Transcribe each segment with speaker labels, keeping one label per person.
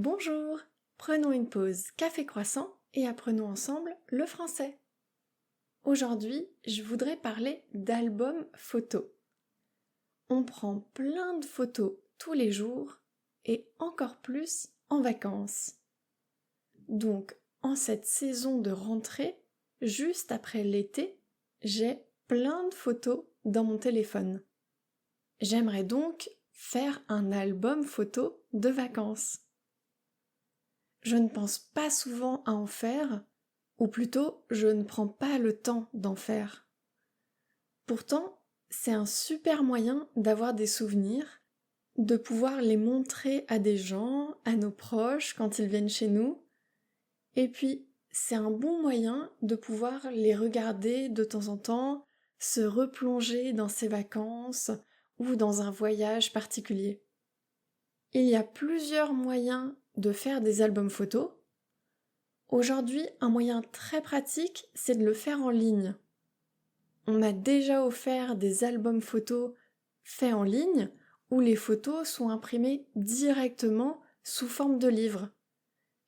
Speaker 1: Bonjour, prenons une pause café croissant et apprenons ensemble le français. Aujourd'hui, je voudrais parler d'album photo. On prend plein de photos tous les jours et encore plus en vacances. Donc, en cette saison de rentrée, juste après l'été, j'ai plein de photos dans mon téléphone. J'aimerais donc faire un album photo de vacances. Je ne pense pas souvent à en faire, ou plutôt je ne prends pas le temps d'en faire. Pourtant, c'est un super moyen d'avoir des souvenirs, de pouvoir les montrer à des gens, à nos proches quand ils viennent chez nous, et puis c'est un bon moyen de pouvoir les regarder de temps en temps, se replonger dans ses vacances ou dans un voyage particulier. Il y a plusieurs moyens de faire des albums photos. Aujourd'hui, un moyen très pratique, c'est de le faire en ligne. On m'a déjà offert des albums photos faits en ligne où les photos sont imprimées directement sous forme de livre.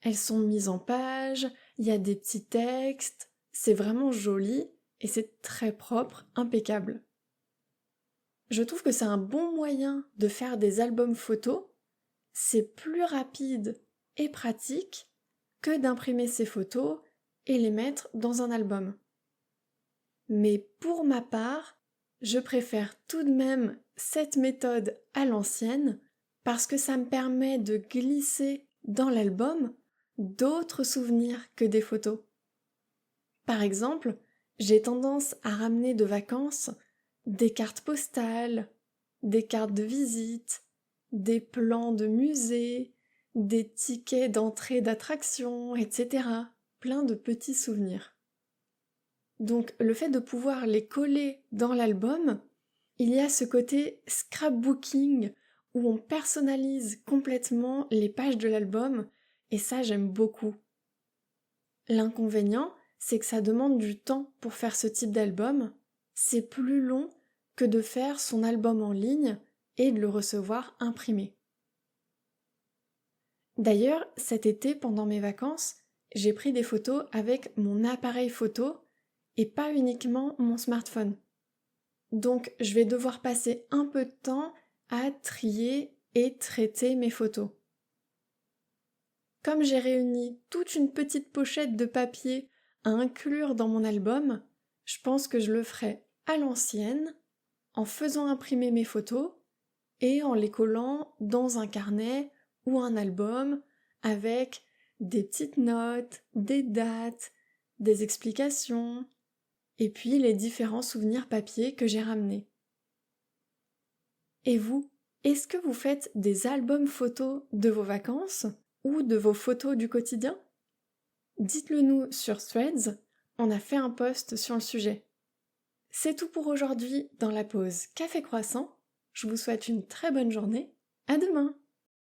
Speaker 1: Elles sont mises en page, il y a des petits textes, c'est vraiment joli et c'est très propre, impeccable. Je trouve que c'est un bon moyen de faire des albums photos, c'est plus rapide et pratique que d'imprimer ces photos et les mettre dans un album. Mais pour ma part, je préfère tout de même cette méthode à l'ancienne parce que ça me permet de glisser dans l'album d'autres souvenirs que des photos. Par exemple, j'ai tendance à ramener de vacances des cartes postales, des cartes de visite, des plans de musée, des tickets d'entrée d'attraction, etc. Plein de petits souvenirs. Donc le fait de pouvoir les coller dans l'album, il y a ce côté scrapbooking où on personnalise complètement les pages de l'album et ça j'aime beaucoup. L'inconvénient, c'est que ça demande du temps pour faire ce type d'album. C'est plus long que de faire son album en ligne et de le recevoir imprimé. D'ailleurs, cet été, pendant mes vacances, j'ai pris des photos avec mon appareil photo et pas uniquement mon smartphone. Donc, je vais devoir passer un peu de temps à trier et traiter mes photos. Comme j'ai réuni toute une petite pochette de papier à inclure dans mon album, je pense que je le ferai à l'ancienne, en faisant imprimer mes photos et en les collant dans un carnet ou un album avec des petites notes, des dates, des explications, et puis les différents souvenirs papier que j'ai ramenés. Et vous, est-ce que vous faites des albums photos de vos vacances ou de vos photos du quotidien? Dites-le nous sur Threads, on a fait un post sur le sujet. C'est tout pour aujourd'hui dans la pause Café Croissant. Je vous souhaite une très bonne journée. À demain!